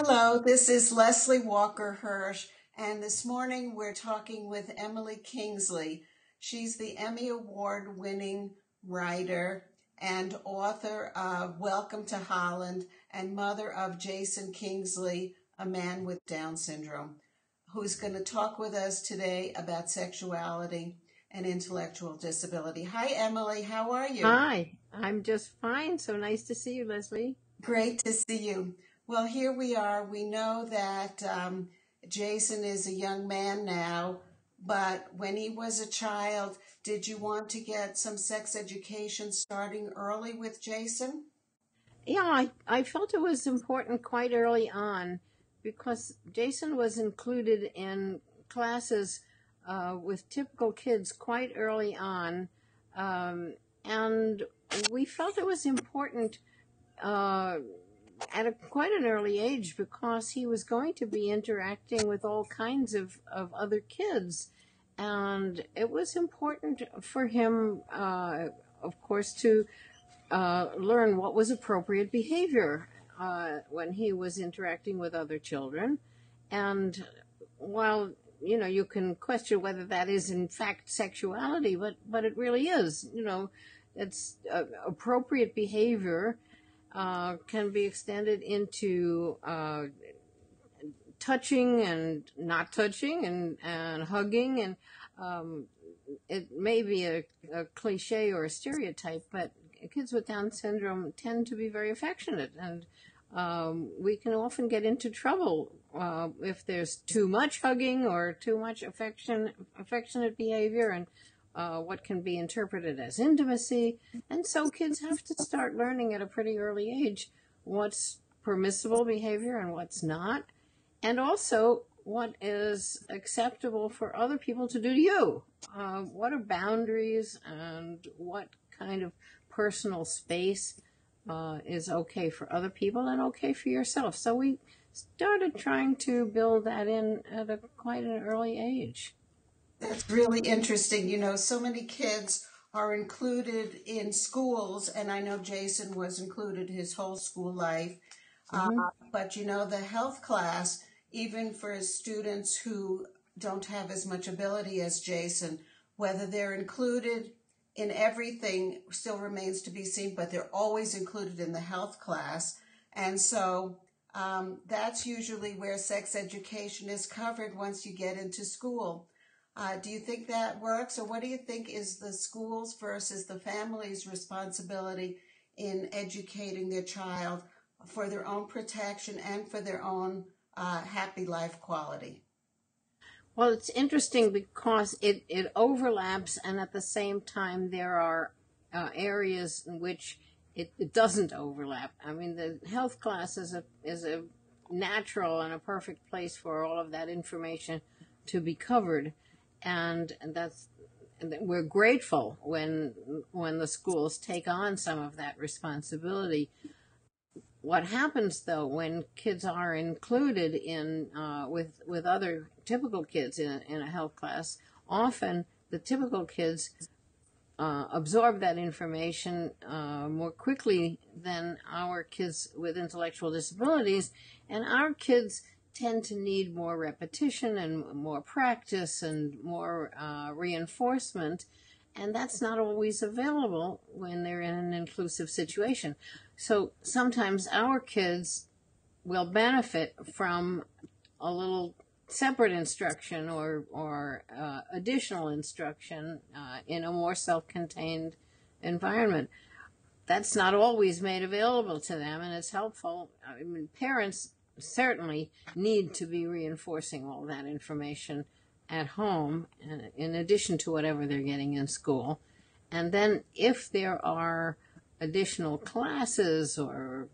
Hello, this is Leslie Walker-Hirsch, and this morning we're talking with Emily Kingsley. She's the Emmy Award winning writer and author of Welcome to Holland and mother of Jason Kingsley, a man with Down syndrome, who's going to talk with us today about sexuality and intellectual disability. Hi, Emily. How are you? Hi, I'm just fine. So nice to see you, Leslie. Great to see you. Well, here we are. We know that Jason is a young man now, but when he was a child, did you want to get some sex education starting early with Jason? I felt it was important quite early on because Jason was included in classes with typical kids quite early on. And we felt it was important uh, at quite an early age because he was going to be interacting with all kinds of other kids. And it was important for him, of course, to learn what was appropriate behavior when he was interacting with other children. And while you can question whether that is in fact sexuality, but it really is. It's appropriate behavior can be extended into touching and not touching and hugging and it may be a cliche or a stereotype, but kids with Down syndrome tend to be very affectionate, and we can often get into trouble if there's too much hugging or too much affectionate behavior, and what can be interpreted as intimacy. And so kids have to start learning at a pretty early age what's permissible behavior and what's not, and also what is acceptable for other people to do to you. What are boundaries and what kind of personal space is okay for other people and okay for yourself? So we started trying to build that in at quite an early age. That's really interesting. So many kids are included in schools, and I know Jason was included his whole school life. Uh, Hmm. but the health class, even for students who don't have as much ability as Jason, whether they're included in everything still remains to be seen, but they're always included in the health class. And so that's usually where sex education is covered once you get into school. Do you think that works, or what do you think is the schools versus the family's responsibility in educating their child for their own protection and for their own happy life quality? Well, it's interesting because it overlaps, and at the same time, there are areas in which it doesn't overlap. I mean, the health class is a natural and a perfect place for all of that information to be covered, and we're grateful when the schools take on some of that responsibility. What happens though when kids are included in with other typical kids in a health class? Often the typical kids absorb that information more quickly than our kids with intellectual disabilities, and our kids tend to need more repetition and more practice and more reinforcement, and that's not always available when they're in an inclusive situation. So sometimes our kids will benefit from a little separate instruction or additional instruction in a more self-contained environment. That's not always made available to them, and it's helpful. I mean, parents certainly need to be reinforcing all that information at home, in addition to whatever they're getting in school. And then, if there are additional classes or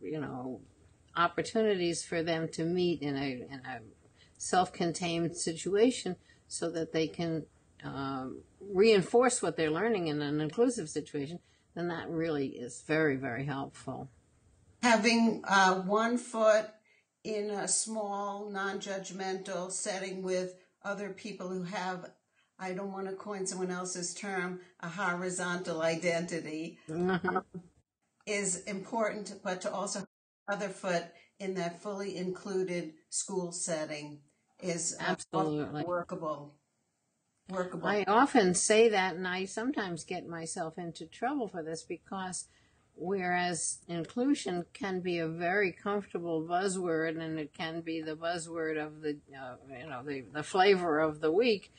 opportunities for them to meet in a self-contained situation, so that they can reinforce what they're learning in an inclusive situation, then that really is very, very helpful. Having one foot in a small, non judgmental setting with other people who have, I don't want to coin someone else's term, a horizontal identity Hmm. is important, but to also other foot in that fully included school setting is Absolutely. workable. I often say that, and I sometimes get myself into trouble for this because whereas inclusion can be a very comfortable buzzword, and it can be the buzzword of the the flavor of the week,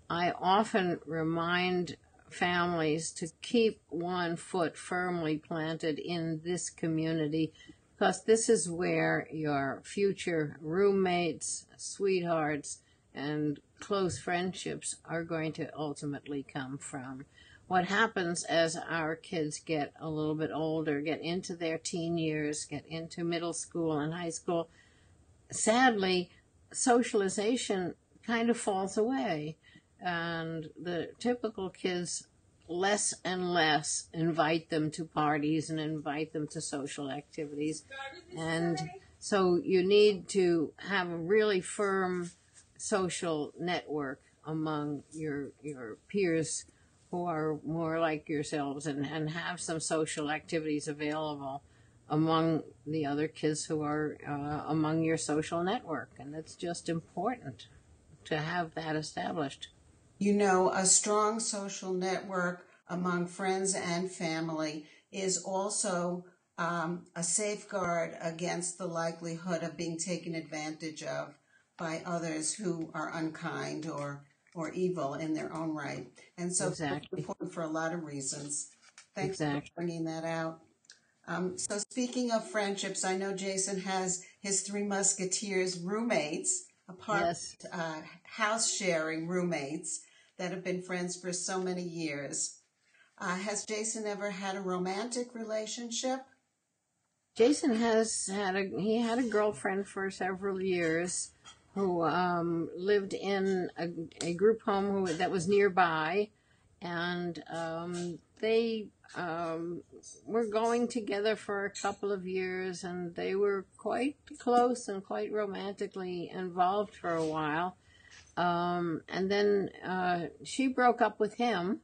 I often remind families to keep one foot firmly planted in this community, because this is where your future roommates, sweethearts, and close friendships are going to ultimately come from. What happens as our kids get a little bit older, get into their teen years, get into middle school and high school, sadly, socialization kind of falls away. And the typical kids less and less invite them to parties and invite them to social activities. And so you need to have a really firm social network among your peers who are more like yourselves, and have some social activities available among the other kids who are among your social network. And it's just important to have that established. You know, a strong social network among friends and family is also a safeguard against the likelihood of being taken advantage of by others who are unkind or evil in their own right. And so Exactly. it's important for a lot of reasons. Thanks Exactly. for bringing that out. So speaking of friendships, I know Jason has his Three Musketeers roommates, Yes. house sharing roommates that have been friends for so many years. Has Jason ever had a romantic relationship? Jason had a girlfriend for several years who lived in a group home that was nearby, and they were going together for a couple of years, and they were quite close and quite romantically involved for a while. And then she broke up with him.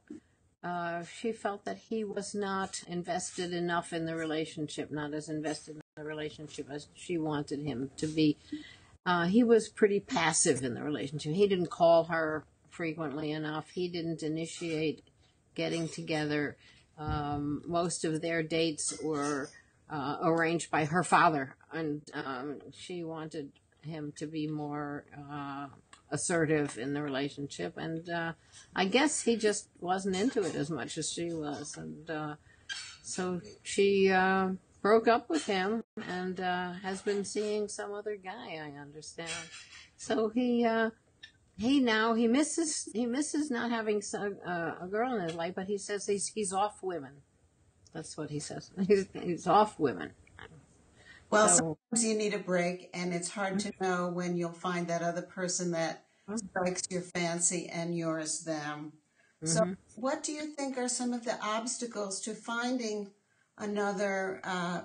She felt that he was not invested enough in the relationship, not as invested in the relationship as she wanted him to be. He was pretty passive in the relationship. He didn't call her frequently enough. He didn't initiate getting together. Most of their dates were arranged by her father, and she wanted him to be more assertive in the relationship, and I guess he just wasn't into it as much as she was, and so she broke up with him and has been seeing some other guy, I understand. So he misses not having a girl in his life, but he says he's off women. That's what he says. He's off women. Well, sometimes you need a break, and it's hard to know when you'll find that other person that strikes your fancy and yours them. So, what do you think are some of the obstacles to finding another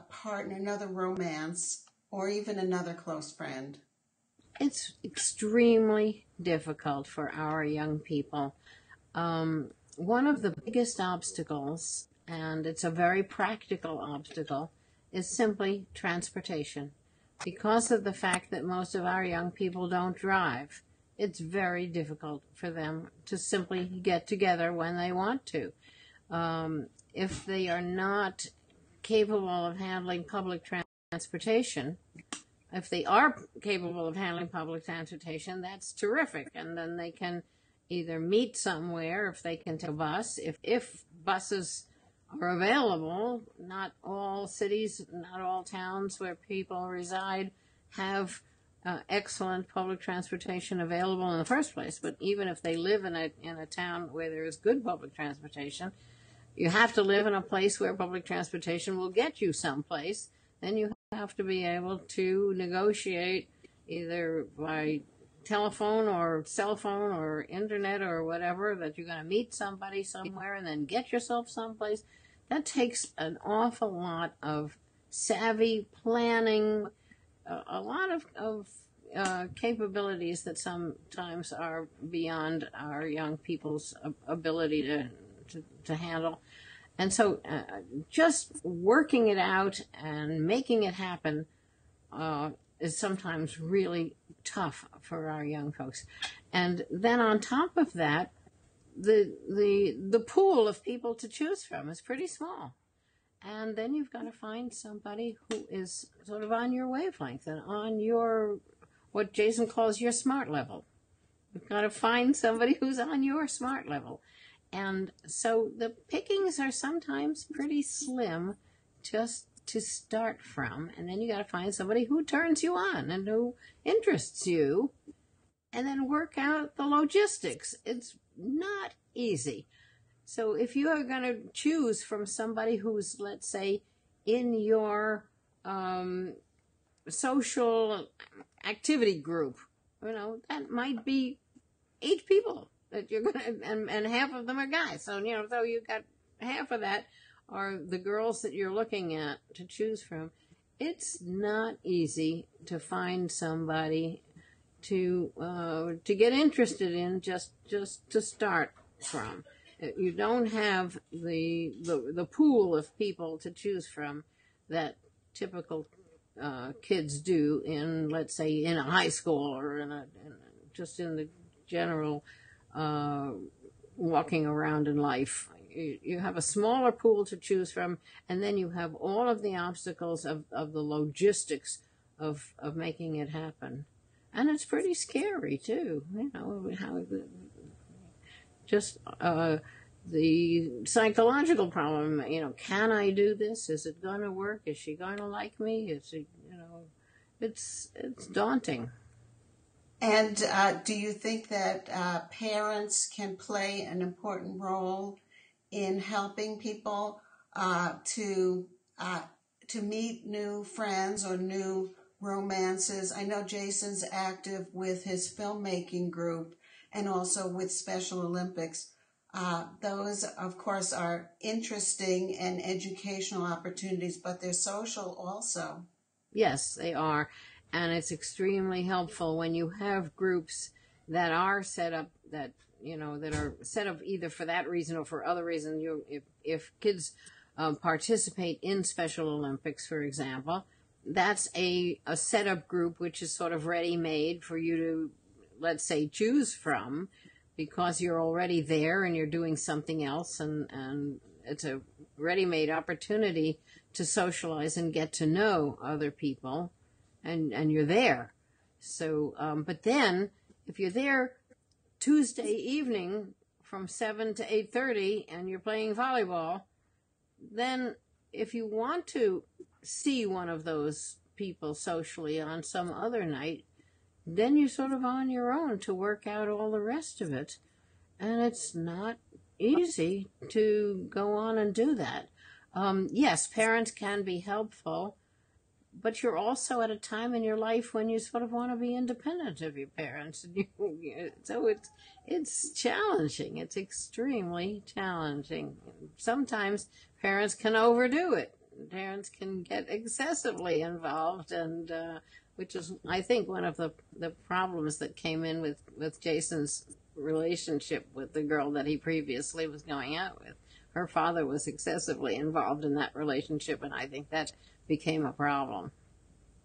partner, another romance, or even another close friend? It's extremely difficult for our young people. One of the biggest obstacles, and it's a very practical obstacle, is simply transportation. Because of the fact that most of our young people don't drive, it's very difficult for them to simply get together when they want to. If they are not capable of handling public transportation, if they are capable of handling public transportation, that's terrific. And then they can either meet somewhere if they can take a bus. If buses are available, not all cities, not all towns where people reside have excellent public transportation available in the first place. But even if they live in a town where there is good public transportation, you have to live in a place where public transportation will get you someplace. Then you have to be able to negotiate either by telephone or cell phone or internet or whatever that you're going to meet somebody somewhere and then get yourself someplace. That takes an awful lot of savvy planning, a lot of capabilities that sometimes are beyond our young people's ability to handle. And so just working it out and making it happen is sometimes really tough for our young folks. And then on top of that, the pool of people to choose from is pretty small. And then you've got to find somebody who is sort of on your wavelength and on your, what Jason calls your smart level. You've got to find somebody who's on your smart level. And so the pickings are sometimes pretty slim just to start from. And then you got to find somebody who turns you on and who interests you, and then work out the logistics. It's not easy. So if you are going to choose from somebody who's, let's say, in your social activity group, that might be 8 people that you're going to, and half of them are guys. So, so you got half of that are the girls that you're looking at to choose from. It's not easy to find somebody to get interested in just to start from. You don't have the pool of people to choose from that typical kids do in, let's say, in a high school or just in the general walking around in life. You have a smaller pool to choose from, and then you have all of the obstacles of the logistics of making it happen. And it's pretty scary, too, how just the psychological problem, can I do this? Is it going to work? Is she going to like me? Is it, it's daunting. And do you think that parents can play an important role in helping people to meet new friends or new romances? I know Jason's active with his filmmaking group and also with Special Olympics. Those, of course, are interesting and educational opportunities, but they're social also. Yes, they are. And it's extremely helpful when you have groups that are set up that are set up either for that reason or for other reasons. If kids participate in Special Olympics, for example, that's a setup group which is sort of ready-made for you to, let's say, choose from, because you're already there and you're doing something else, and it's a ready-made opportunity to socialize and get to know other people, and you're there. So, but then if you're there Tuesday evening from 7 to 8:30 and you're playing volleyball, then if you want to see one of those people socially on some other night, then you're sort of on your own to work out all the rest of it. And it's not easy to go on and do that. Yes, parents can be helpful, but you're also at a time in your life when you sort of want to be independent of your parents. So it's challenging. It's extremely challenging. Sometimes parents can overdo it. Parents can get excessively involved, and which is, I think, one of the problems that came in with Jason's relationship with the girl that he previously was going out with. Her father was excessively involved in that relationship, and I think that became a problem.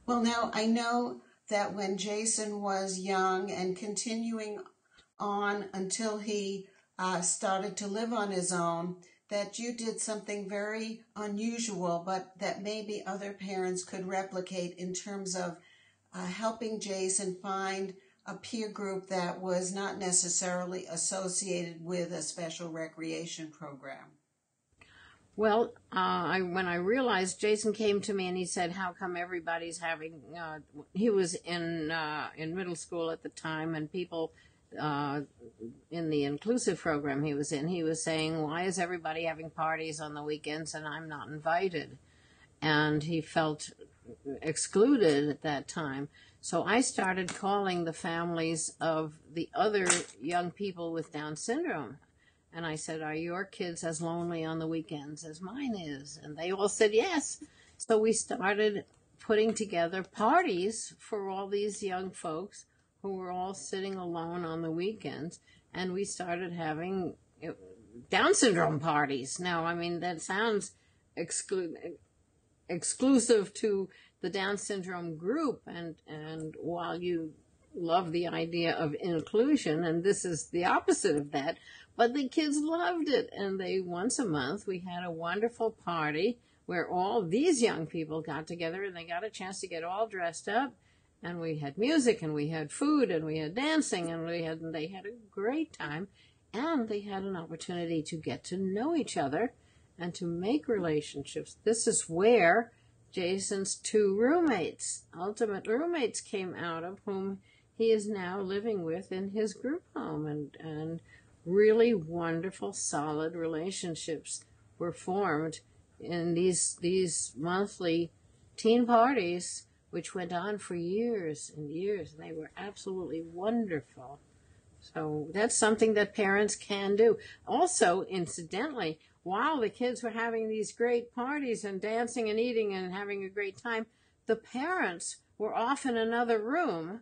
Well, now, I know that when Jason was young and continuing on until he started to live on his own, that you did something very unusual, but that maybe other parents could replicate in terms of helping Jason find a peer group that was not necessarily associated with a special recreation program. Well, when I realized, Jason came to me and he said, how come everybody's having, he was in middle school at the time, and people in the inclusive program he was in, he was saying, why is everybody having parties on the weekends and I'm not invited? And he felt excluded at that time. So I started calling the families of the other young people with Down syndrome. And I said, are your kids as lonely on the weekends as mine is? And they all said yes. So we started putting together parties for all these young folks who were all sitting alone on the weekends. And we started having Down syndrome parties. Now, I mean, that sounds exclusive to the Down syndrome group, and while you love the idea of inclusion, and this is the opposite of that, but the kids loved it, and once a month we had a wonderful party where all these young people got together, and they got a chance to get all dressed up, and we had music, and we had food, and we had dancing, and they had a great time, and they had an opportunity to get to know each other and to make relationships. This is where Jason's two roommates, ultimate roommates, came out of, whom he is now living with in his group home, and really wonderful, solid relationships were formed in these monthly teen parties, which went on for years and years, and they were absolutely wonderful. So that's something that parents can do. Also, incidentally, while the kids were having these great parties and dancing and eating and having a great time, the parents were off in another room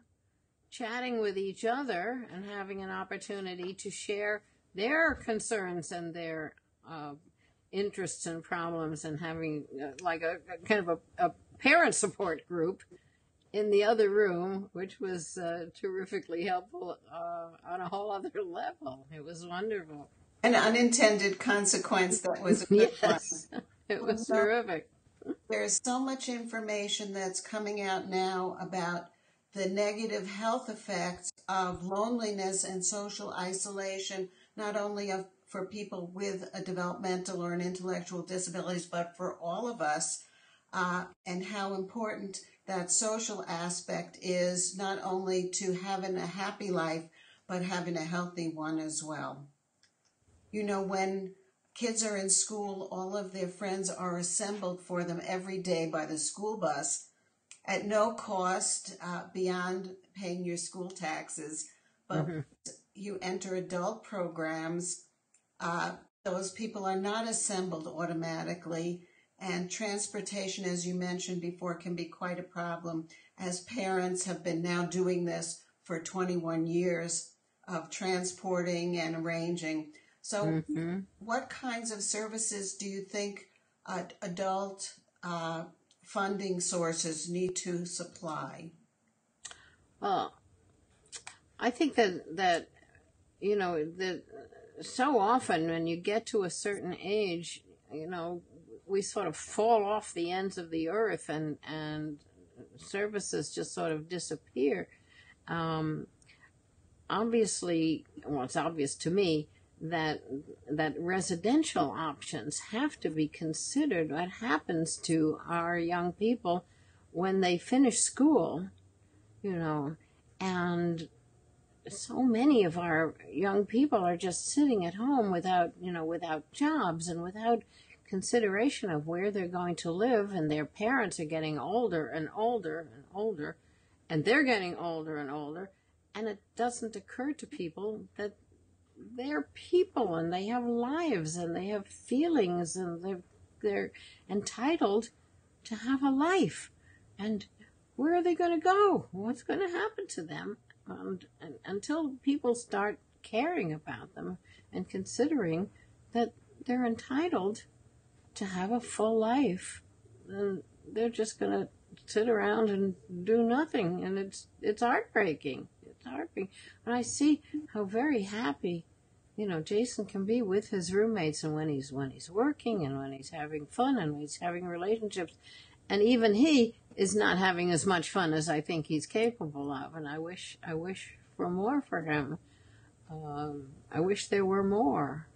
chatting with each other and having an opportunity to share their concerns and their interests and problems, and having like a kind of a parent support group in the other room, which was terrifically helpful on a whole other level. It was wonderful. An unintended consequence that was a good yes, one. It was terrific. There's so much information that's coming out now about the negative health effects of loneliness and social isolation, not only for people with a developmental or an intellectual disabilities, but for all of us, and how important that social aspect is, not only to having a happy life, but having a healthy one as well. You know, when kids are in school, all of their friends are assembled for them every day by the school bus at no cost beyond paying your school taxes. But you enter adult programs, those people are not assembled automatically. And transportation, as you mentioned before, can be quite a problem, as parents have been now doing this for 21 years of transporting and arranging. So what kinds of services do you think adult funding sources need to supply? Well, I think that you know, that so often when you get to a certain age, you know, we sort of fall off the ends of the earth, and services just sort of disappear. Obviously, well, it's obvious to me that residential options have to be considered. What happens to our young people when they finish school, you know, and so many of our young people are just sitting at home without jobs and without consideration of where they're going to live, and their parents are getting older and older and older, and they're getting older and older, and it doesn't occur to people that they're people and they have lives and they have feelings, and they're entitled to have a life. And where are they going to go? What's going to happen to them? And until people start caring about them and considering that they're entitled to have a full life, then they're just going to sit around and do nothing, and it's heartbreaking. It's heartbreaking. And I see how very happy, you know, Jason can be with his roommates, and when he's working, and when he's having fun, and when he's having relationships, and even he is not having as much fun as I think he's capable of. And I wish for more for him. I wish there were more,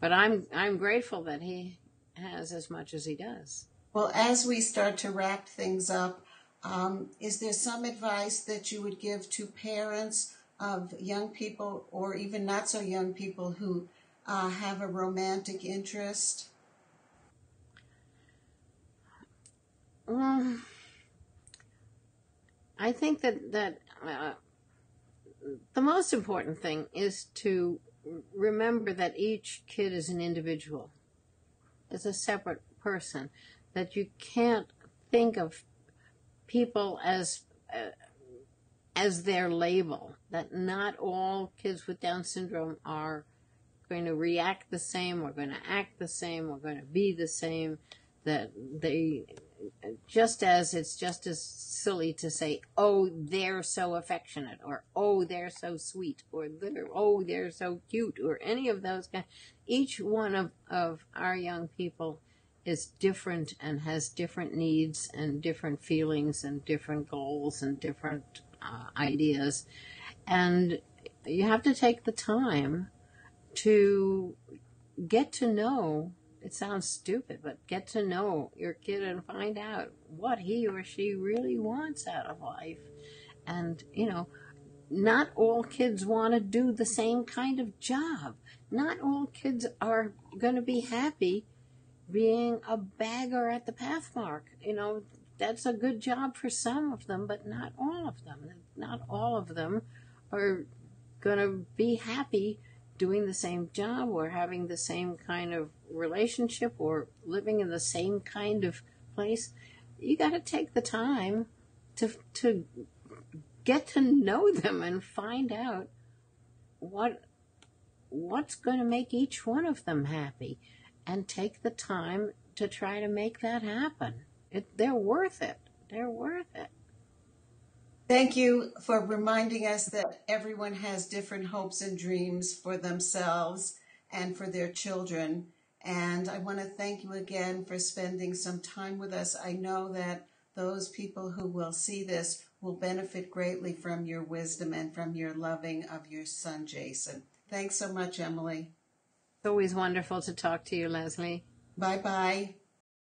but I'm grateful that he has as much as he does. Well, as we start to wrap things up, is there some advice that you would give to parents of young people, or even not so young people, who have a romantic interest? I think that the most important thing is to remember that each kid is an individual, is a separate person, that you can't think of people as their label, that not all kids with Down syndrome are going to react the same, we're going to act the same, we're going to be the same, that they, just as it's just as silly to say, oh, they're so affectionate, or oh, they're so sweet, or they're so cute, or any of those guys. Each one of our young people is different and has different needs and different feelings and different goals and different ideas. And you have to take the time to get to know, it sounds stupid, but get to know your kid and find out what he or she really wants out of life. And, not all kids want to do the same kind of job. Not all kids are going to be happy being a bagger at the Pathmark. That's a good job for some of them, but not all of them. Not all of them are going to be happy doing the same job or having the same kind of relationship or living in the same kind of place. You got to take the time to get to know them and find out what's going to make each one of them happy, and take the time to try to make that happen. They're worth it. They're worth it. Thank you for reminding us that everyone has different hopes and dreams for themselves and for their children. And I want to thank you again for spending some time with us. I know that those people who will see this will benefit greatly from your wisdom and from your loving of your son, Jason. Thanks so much, Emily. It's always wonderful to talk to you, Leslie. Bye-bye.